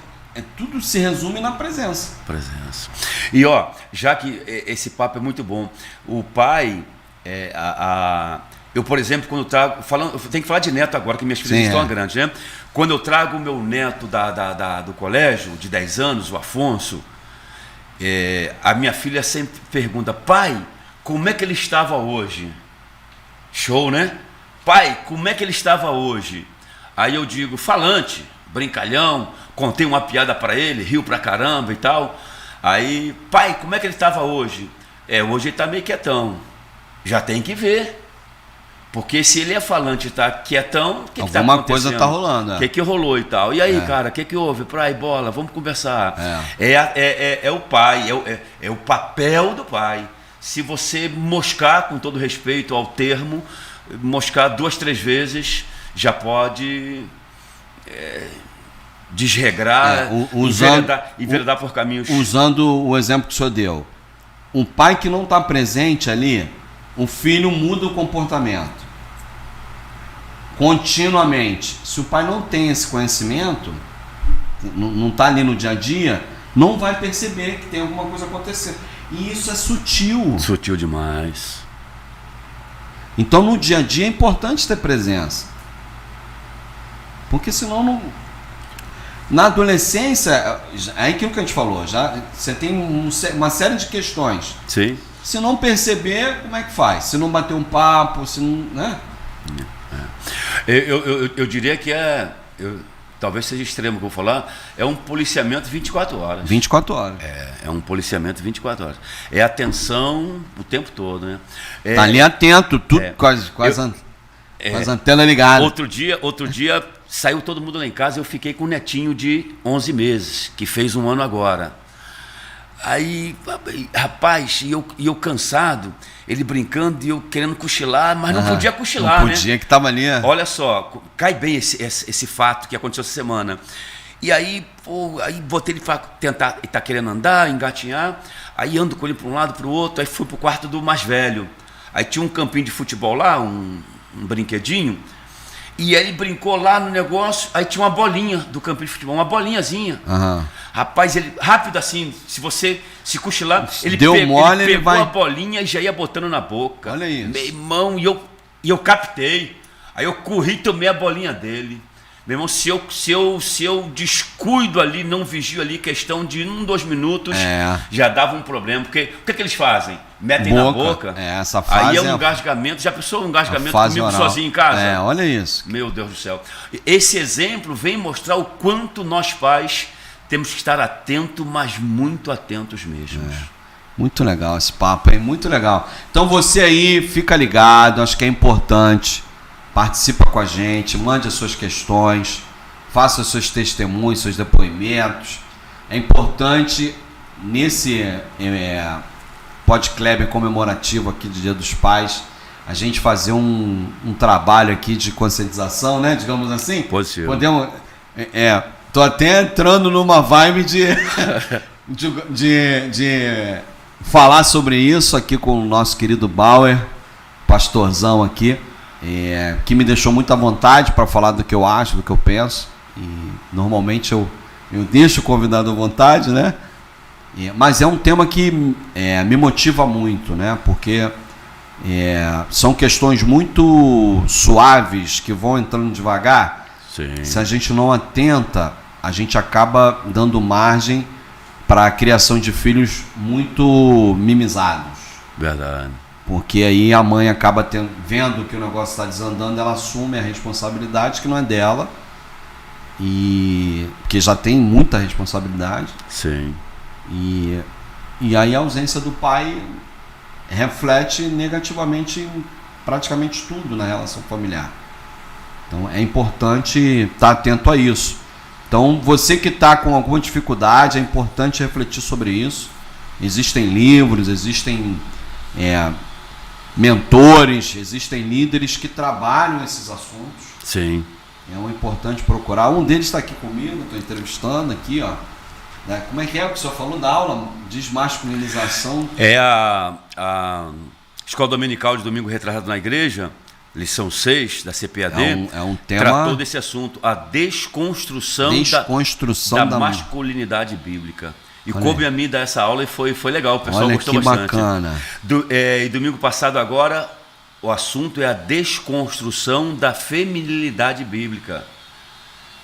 Speaker 1: tudo se resume na presença.
Speaker 2: Presença. E já que esse papo é muito bom, o pai... eu, por exemplo, quando trago... eu tenho que falar de neto agora, que minhas filhas estão grandes, né? Quando eu trago o meu neto do colégio, de 10 anos, o Afonso, a minha filha sempre pergunta: pai, como é que ele estava hoje? Show, né? Pai, como é que ele estava hoje? Aí eu digo: falante, brincalhão, contei uma piada para ele, riu pra caramba e tal. Aí: pai, como é que ele estava hoje? Hoje ele está meio quietão. Já tem que ver. Porque se ele é falante e está quietão, o que está acontecendo?
Speaker 1: Alguma coisa está rolando.
Speaker 2: O que rolou e tal? E aí, cara, o que houve? Praia, bola, vamos conversar. É o pai, é o papel do pai. Se você moscar, com todo respeito ao termo, moscar 2, 3 vezes, já pode desregrar, enveredar por caminhos...
Speaker 1: Usando o exemplo que o senhor deu, um pai que não está presente ali, o filho muda o comportamento continuamente. Se o pai não tem esse conhecimento, não está ali no dia a dia, não vai perceber que tem alguma coisa acontecendo. E isso é sutil.
Speaker 2: Sutil demais.
Speaker 1: Então no dia a dia é importante ter presença. Porque senão não... Na adolescência, é aquilo que a gente falou, já você tem uma série de questões.
Speaker 2: Sim.
Speaker 1: Se não perceber, como é que faz? Se não bater um papo, se não... Né?
Speaker 2: Eu diria que talvez seja extremo que eu vou falar, é um policiamento 24 horas.
Speaker 1: 24 horas.
Speaker 2: É um policiamento 24 horas. É atenção o tempo todo, né?
Speaker 1: Tá ali atento, tudo com as antenas ligadas.
Speaker 2: Outro dia saiu todo mundo lá em casa e eu fiquei com um netinho de 11 meses, que fez 1 ano agora. Aí, rapaz, e eu cansado, ele brincando e eu querendo cochilar, mas não podia cochilar,
Speaker 1: não podia, né? Que tava ali.
Speaker 2: Olha só, cai bem esse fato que aconteceu essa semana. E aí, aí botei ele para tentar, ele tá querendo andar, engatinhar, aí ando com ele para um lado, para o outro, aí fui pro quarto do mais velho. Aí tinha um campinho de futebol lá, um brinquedinho, e aí ele brincou lá no negócio, aí tinha uma bolinha do campinho de futebol, uma bolinhazinha. Rapaz, ele rápido assim, se você se cochilar, ele pegou a bolinha e já ia botando na boca.
Speaker 1: Olha isso.
Speaker 2: Meu irmão, e eu captei. Aí eu corri e tomei a bolinha dele. Meu irmão, se eu descuido ali, não vigio ali, questão de 1, 2 minutos, já dava um problema. Porque o que eles fazem? Metem na boca.
Speaker 1: Essa fase
Speaker 2: aí é um engasgamento. Já pensou um engasgamento comigo
Speaker 1: oral.
Speaker 2: Sozinho em casa?
Speaker 1: Olha isso.
Speaker 2: Meu Deus do céu. Esse exemplo vem mostrar o quanto nós pais temos que estar atentos, mas muito atentos mesmo.
Speaker 1: Muito legal esse papo aí, muito legal. Então você aí, fica ligado, acho que é importante. Participa com a gente, mande as suas questões, faça os seus testemunhos, seus depoimentos. É importante, nesse Pod Kleber comemorativo aqui do Dia dos Pais, a gente fazer um trabalho aqui de conscientização, né? Digamos assim.
Speaker 2: Possível.
Speaker 1: Podemos. Tô até entrando numa vibe de falar sobre isso aqui com o nosso querido Bauer, pastorzão aqui, que me deixou muito à vontade para falar do que eu acho, do que eu penso. E normalmente eu deixo o convidado à vontade, né? Mas é um tema que me motiva muito, né? Porque são questões muito suaves que vão entrando devagar.
Speaker 2: Sim.
Speaker 1: Se a gente não atenta, a gente acaba dando margem para a criação de filhos muito mimizados.
Speaker 2: Verdade.
Speaker 1: Porque aí a mãe acaba vendo que o negócio está desandando, ela assume a responsabilidade que não é dela, e que já tem muita responsabilidade.
Speaker 2: Sim.
Speaker 1: E aí a ausência do pai reflete negativamente em praticamente tudo na relação familiar. Então é importante estar atento a isso. Então você que está com alguma dificuldade, é importante refletir sobre isso. Existem livros, existem mentores, existem líderes que trabalham esses assuntos.
Speaker 2: Sim.
Speaker 1: É importante procurar. Um deles está aqui comigo, estou entrevistando aqui, ó. Como é que o senhor falou da aula? Desmasculinização.
Speaker 2: É a Escola Dominical de Domingo Retrasado na Igreja, lição 6 da CPAD,
Speaker 1: é um tema...
Speaker 2: tratou desse assunto, a desconstrução da masculinidade bíblica. E coube a mim dar essa aula e foi legal, o pessoal gostou bastante.
Speaker 1: Bacana.
Speaker 2: E domingo passado agora, o assunto é a desconstrução da feminilidade bíblica.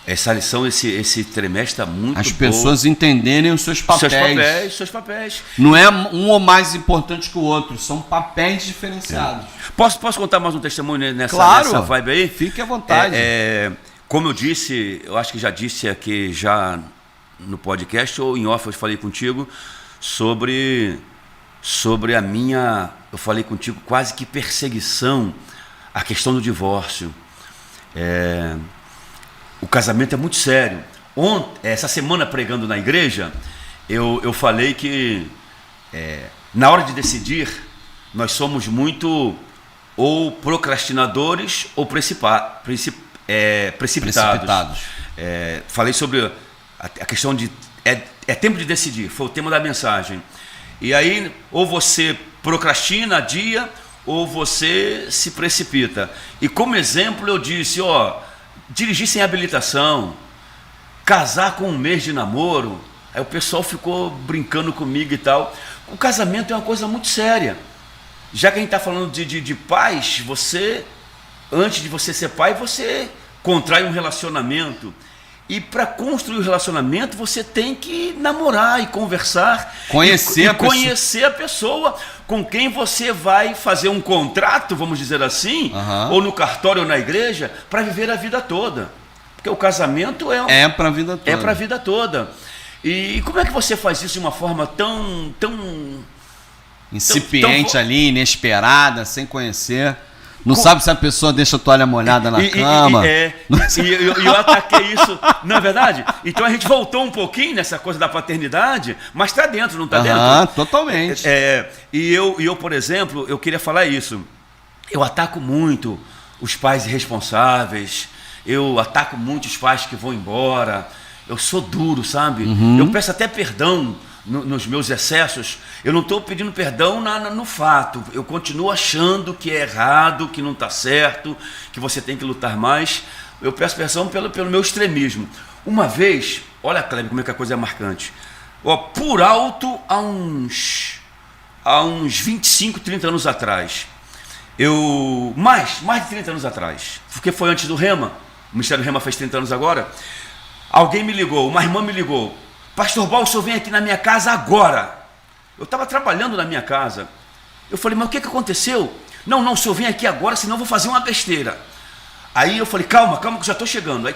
Speaker 2: Essa lição, esse trimestre está muito bom.
Speaker 1: As pessoas entenderem os seus papéis.
Speaker 2: Seus papéis.
Speaker 1: Não é um ou mais importante que o outro, são papéis diferenciados.
Speaker 2: Posso contar mais um testemunho
Speaker 1: nessa
Speaker 2: vibe aí?
Speaker 1: Fique à vontade.
Speaker 2: Como eu disse, eu acho que já disse aqui já no podcast ou em off eu falei contigo sobre a minha, eu falei contigo quase que perseguição, a questão do divórcio. O casamento é muito sério. Essa semana pregando na igreja, eu falei que na hora de decidir, nós somos muito ou procrastinadores ou precipitados. Falei sobre a questão de... É tempo de decidir, foi o tema da mensagem. E aí, ou você procrastina, adia, ou você se precipita. E como exemplo eu disse, dirigir sem habilitação, casar com 1 mês de namoro. Aí o pessoal ficou brincando comigo e tal. O casamento é uma coisa muito séria. Já que a gente está falando de pais, antes de você ser pai, você contrai um relacionamento. E para construir o relacionamento, você tem que namorar e conversar. Conhecer a pessoa com quem você vai fazer um contrato, vamos dizer assim, ou no cartório ou na igreja, para viver a vida toda. Porque o casamento é
Speaker 1: para a vida toda.
Speaker 2: É para a vida toda. E como é que você faz isso de uma forma tão
Speaker 1: incipiente ali, inesperada, sem conhecer? Não sabe se a pessoa deixa a toalha molhada na cama.
Speaker 2: E eu ataquei isso, não é verdade? Então a gente voltou um pouquinho nessa coisa da paternidade, mas está dentro, não está dentro?
Speaker 1: Totalmente.
Speaker 2: E eu, por exemplo, eu queria falar isso. Eu ataco muito os pais irresponsáveis, eu ataco muito os pais que vão embora. Eu sou duro, sabe? Eu peço até perdão nos meus excessos. Eu não estou pedindo perdão no fato. Eu continuo achando que é errado, que não está certo, que você tem que lutar mais. Eu peço perdão pelo meu extremismo. Uma vez, olha, Kleber, como é que a coisa é marcante. Por alto, há uns 25, 30 anos atrás. Mais de 30 anos atrás. Porque foi antes do Rema. O Ministério do Rema fez 30 anos agora. Alguém me ligou, uma irmã me ligou. Pastor Bal, o senhor vem aqui na minha casa agora. Eu estava trabalhando na minha casa. Eu falei, mas o que aconteceu? Não, o senhor vem aqui agora, senão eu vou fazer uma besteira. Aí eu falei, calma, que eu já estou chegando. Aí,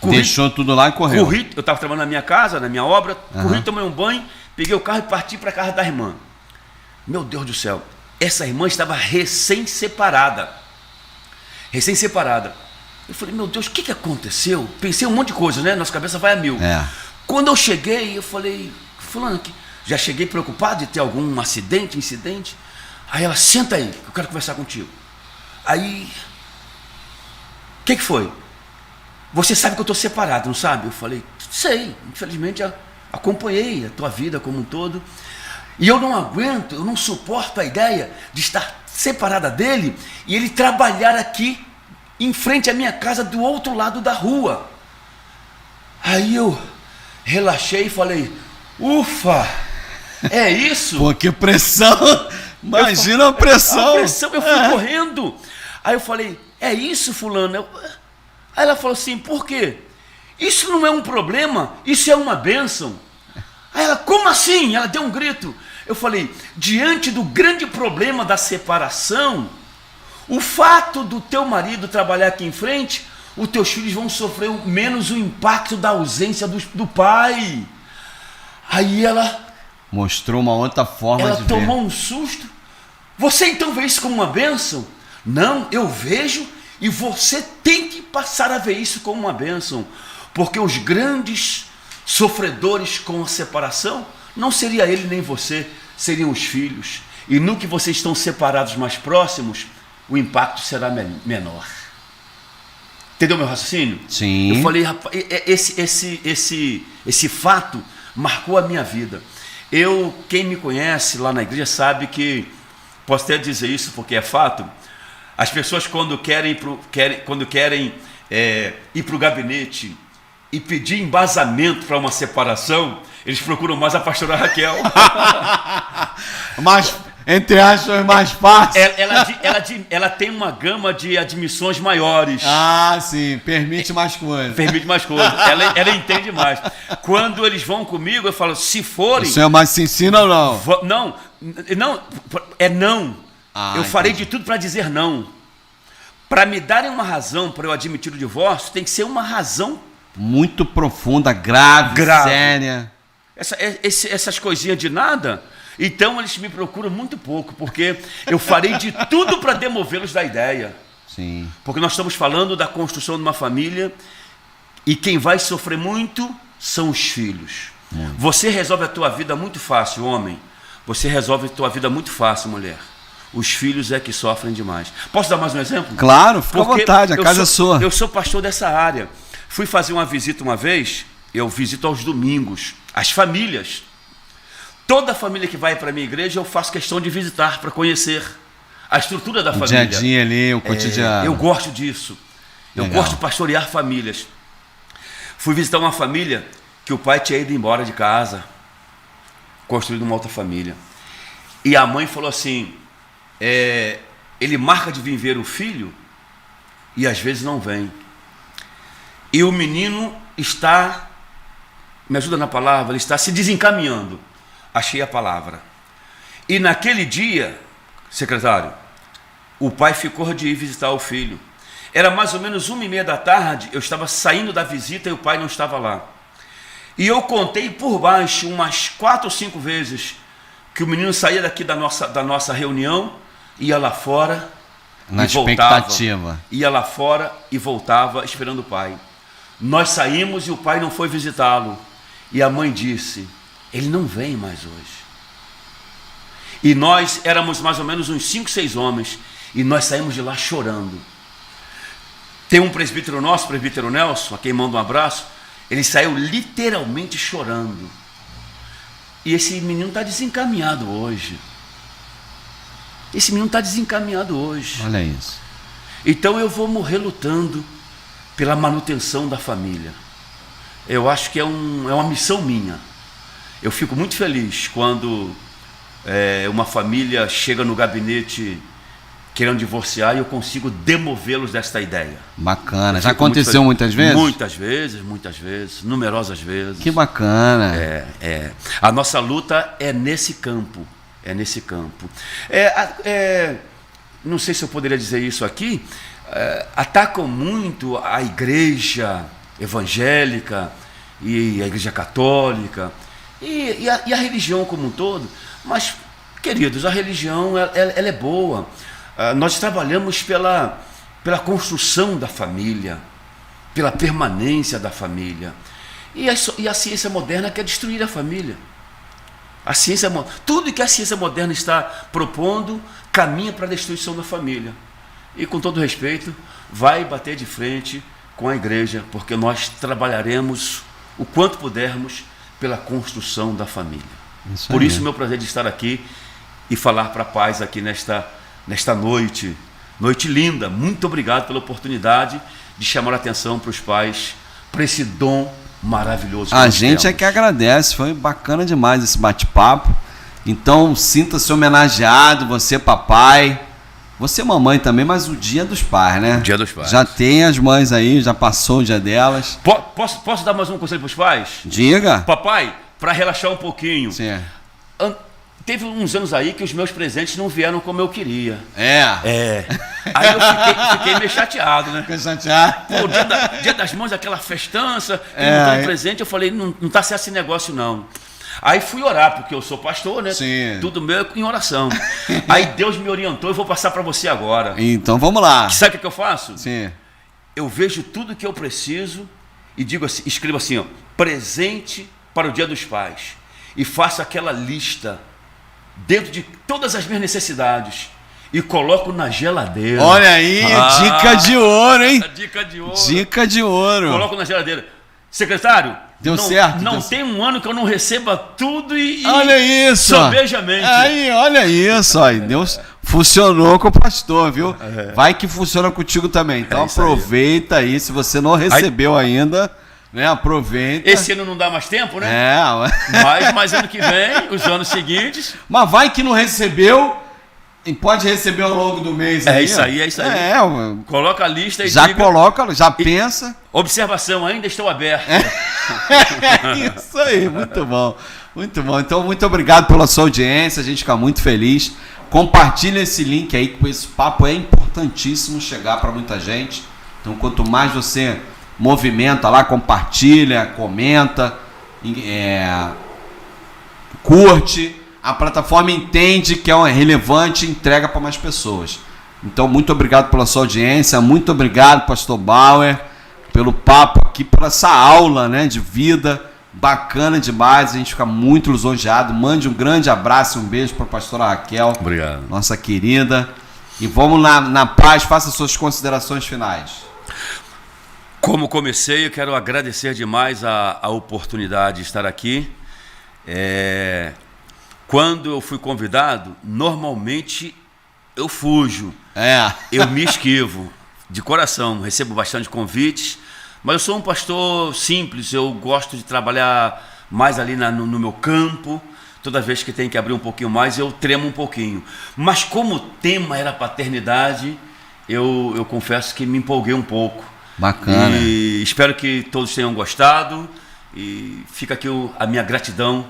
Speaker 1: deixou tudo lá e correu.
Speaker 2: Eu estava trabalhando na minha casa, na minha obra, corri, tomei um banho, peguei o carro e parti para a casa da irmã. Meu Deus do céu, essa irmã estava recém-separada. Eu falei, meu Deus, o que aconteceu? Pensei um monte de coisas, né? Nossa cabeça vai a mil. Quando eu cheguei, eu falei, fulano, já cheguei preocupado de ter algum incidente. Aí ela, senta aí, eu quero conversar contigo. Aí, o que foi? Você sabe que eu estou separado, não sabe? Eu falei, sei, infelizmente acompanhei a tua vida como um todo. E eu não aguento, eu não suporto a ideia de estar separada dele e ele trabalhar aqui em frente à minha casa do outro lado da rua. Aí eu relaxei e falei, ufa, é isso?
Speaker 1: Pô, que pressão! Imagina a pressão!
Speaker 2: Eu fui correndo. Aí eu falei, é isso, fulano? Aí ela falou assim, por quê? Isso não é um problema, isso é uma bênção. Aí ela, como assim? Ela deu um grito. Eu falei, diante do grande problema da separação, o fato do teu marido trabalhar aqui em frente, os teus filhos vão sofrer menos o impacto da ausência do pai. Aí ela...
Speaker 1: mostrou uma outra forma de ver.
Speaker 2: Ela tomou um susto. Você então vê isso como uma bênção? Não, eu vejo e você tem que passar a ver isso como uma bênção. Porque os grandes sofredores com a separação não seria ele nem você, seriam os filhos. E no que vocês estão separados mais próximos, o impacto será menor. Entendeu meu raciocínio?
Speaker 1: Sim.
Speaker 2: Eu falei, rapaz, esse fato marcou a minha vida. Quem me conhece lá na igreja sabe que, posso até dizer isso porque é fato, as pessoas quando querem ir para o gabinete e pedir embasamento para uma separação, eles procuram mais a pastora Raquel.
Speaker 1: Mas, entre aspas, mais fácil.
Speaker 2: Ela tem uma gama de admissões maiores.
Speaker 1: Ah, sim, permite mais coisas.
Speaker 2: Permite mais coisas. Ela entende mais. Quando eles vão comigo, eu falo, se forem...
Speaker 1: O senhor mais se ensina ou não?
Speaker 2: Não, é não.
Speaker 1: Ah,
Speaker 2: eu farei de tudo para dizer não. Para me darem uma razão para eu admitir o divórcio, tem que ser uma razão
Speaker 1: muito profunda, grave. Séria.
Speaker 2: Essas coisinhas de nada, então eles me procuram muito pouco, porque eu farei de tudo para demovê-los da ideia.
Speaker 1: Sim.
Speaker 2: Porque nós estamos falando da construção de uma família e quem vai sofrer muito são os filhos. Você resolve a tua vida muito fácil, homem. Você resolve a tua vida muito fácil, mulher. Os filhos é que sofrem demais. Posso dar mais um exemplo?
Speaker 1: Claro, fica à vontade, a casa é sua.
Speaker 2: Eu sou pastor dessa área. Fui fazer uma visita uma vez, eu visito aos domingos, as famílias. Toda família que vai para a minha igreja, eu faço questão de visitar para conhecer a estrutura da família.
Speaker 1: O dia a dia ali, o cotidiano.
Speaker 2: Eu gosto disso. Eu gosto de pastorear famílias. Fui visitar uma família que o pai tinha ido embora de casa, construído uma outra família. E a mãe falou assim, ele marca de vir ver o filho e às vezes não vem. E o menino está, me ajuda na palavra, ele está se desencaminhando. Achei a palavra. E naquele dia, secretário, o pai ficou de ir visitar o filho. Era mais ou menos 1h30 da tarde, eu estava saindo da visita e o pai não estava lá. E eu contei por baixo umas 4 ou 5 vezes que o menino saía daqui da nossa reunião, ia lá fora
Speaker 1: na
Speaker 2: e voltava.
Speaker 1: Expectativa.
Speaker 2: Ia lá fora e voltava esperando o pai. Nós saímos e o pai não foi visitá-lo. E a mãe disse, ele não vem mais hoje. E nós éramos mais ou menos uns 5, 6 homens. E nós saímos de lá chorando. Tem um presbítero nosso, presbítero Nelson, a quem manda um abraço. Ele saiu literalmente chorando. E esse menino está desencaminhado hoje. Esse menino está desencaminhado hoje.
Speaker 1: Olha isso.
Speaker 2: Então eu vou morrer lutando pela manutenção da família. Eu acho que é uma missão minha. Eu fico muito feliz quando uma família chega no gabinete querendo divorciar e eu consigo demovê-los desta ideia.
Speaker 1: Bacana. Já aconteceu muitas vezes?
Speaker 2: Muitas vezes, numerosas vezes.
Speaker 1: Que bacana.
Speaker 2: A nossa luta é nesse campo. Não sei se eu poderia dizer isso aqui, atacam muito a igreja evangélica e a igreja católica e a religião como um todo, mas, queridos, a religião ela é boa. Nós trabalhamos pela construção da família, pela permanência da família, e a ciência moderna quer destruir a família. Tudo que a ciência moderna está propondo caminha para a destruição da família. E com todo respeito, vai bater de frente com a igreja, porque nós trabalharemos o quanto pudermos pela construção da família. Por isso, meu prazer de estar aqui e falar para a paz aqui nesta noite linda. Muito obrigado pela oportunidade de chamar a atenção para os pais, para esse dom maravilhoso.
Speaker 1: A gente é que agradece, foi bacana demais esse bate-papo. Então, sinta-se homenageado, você papai, você mamãe também, mas o Dia dos Pais, né?
Speaker 2: O Dia dos Pais.
Speaker 1: Já tem as mães aí, já passou o dia delas.
Speaker 2: Posso dar mais um conselho para os pais?
Speaker 1: Diga.
Speaker 2: Papai, para relaxar um pouquinho.
Speaker 1: Sim.
Speaker 2: Teve uns anos aí que os meus presentes não vieram como eu queria.
Speaker 1: Aí
Speaker 2: eu fiquei meio chateado, né?
Speaker 1: Ficou chateado.
Speaker 2: Pô, dia das Mães, aquela festança, não tem presente, eu falei, não tá certo esse negócio não. Aí fui orar, porque eu sou pastor, né?
Speaker 1: Sim.
Speaker 2: Tudo meu em oração. Aí Deus me orientou, eu vou passar para você agora.
Speaker 1: Então vamos lá.
Speaker 2: Sabe o que eu faço?
Speaker 1: Sim.
Speaker 2: Eu vejo tudo que eu preciso e digo assim, escrevo assim, ó, presente para o Dia dos Pais. E faço aquela lista dentro de todas as minhas necessidades e coloco na geladeira.
Speaker 1: Olha aí, dica de ouro, hein?
Speaker 2: Dica de ouro.
Speaker 1: Dica de ouro.
Speaker 2: Coloco na geladeira. Secretário,
Speaker 1: deu certo.
Speaker 2: Não tem um ano que eu não receba tudo e
Speaker 1: olha isso.
Speaker 2: Sobejamente.
Speaker 1: Aí, olha isso, ó. Deus funcionou com o pastor, viu? Vai que funciona contigo também. Então aproveita aí, se você não recebeu ainda, né? Aproveita.
Speaker 2: Esse ano não dá mais tempo, né? Mas ano que vem, os anos seguintes.
Speaker 1: Mas vai que não recebeu e pode receber ao longo do mês.
Speaker 2: É isso aí. Coloca a lista e
Speaker 1: já pensa.
Speaker 2: Observação, ainda estou aberto.
Speaker 1: Isso aí, muito bom. Muito bom. Então, muito obrigado pela sua audiência. A gente fica muito feliz. Compartilha esse link aí, que esse papo é importantíssimo chegar para muita gente. Então, quanto mais você movimenta lá, compartilha, comenta, curte, a plataforma entende que é relevante e entrega para mais pessoas. Então, muito obrigado pela sua audiência, muito obrigado, pastor Bauer, pelo papo aqui, por essa aula, né, de vida, bacana demais, a gente fica muito lisonjeado. Mande um grande abraço e um beijo para a pastora Raquel,
Speaker 2: obrigado,
Speaker 1: nossa querida, e vamos na paz, faça suas considerações finais.
Speaker 2: Como comecei, eu quero agradecer demais a oportunidade de estar aqui. Quando eu fui convidado, normalmente eu fujo, eu me esquivo, de coração, recebo bastante convites, mas eu sou um pastor simples, eu gosto de trabalhar mais ali no meu campo. Toda vez que tem que abrir um pouquinho mais, eu tremo um pouquinho. Mas como o tema era paternidade, eu confesso que me empolguei um pouco.
Speaker 1: Bacana.
Speaker 2: E espero que todos tenham gostado. E fica aqui a minha gratidão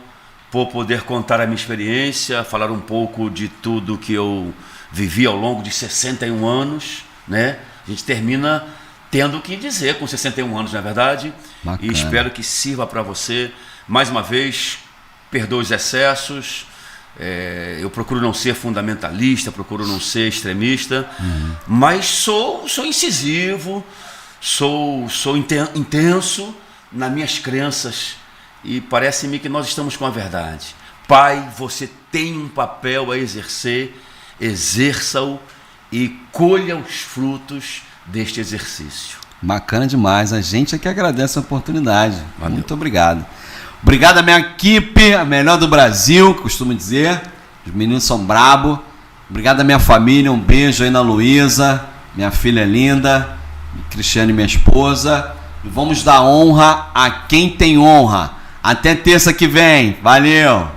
Speaker 2: por poder contar a minha experiência, falar um pouco de tudo que eu vivi ao longo de 61 anos, né? A gente termina tendo o que dizer com 61 anos, na verdade. Bacana. E espero que sirva para você. Mais uma vez, perdoe os excessos. Eu procuro não ser fundamentalista, procuro não ser extremista, mas sou incisivo, sou intenso nas minhas crenças e parece-me que nós estamos com a verdade. Pai, você tem um papel a exercer, exerça-o e colha os frutos deste exercício.
Speaker 1: Bacana demais, a gente é que agradece a oportunidade. Valeu. Muito obrigado. Obrigado à minha equipe, a melhor do Brasil, costumo dizer. Os meninos são brabo. Obrigado à minha família, um beijo aí na Luísa, minha filha linda, Cristiane, minha esposa. E vamos dar honra a quem tem honra. Até terça que vem. Valeu!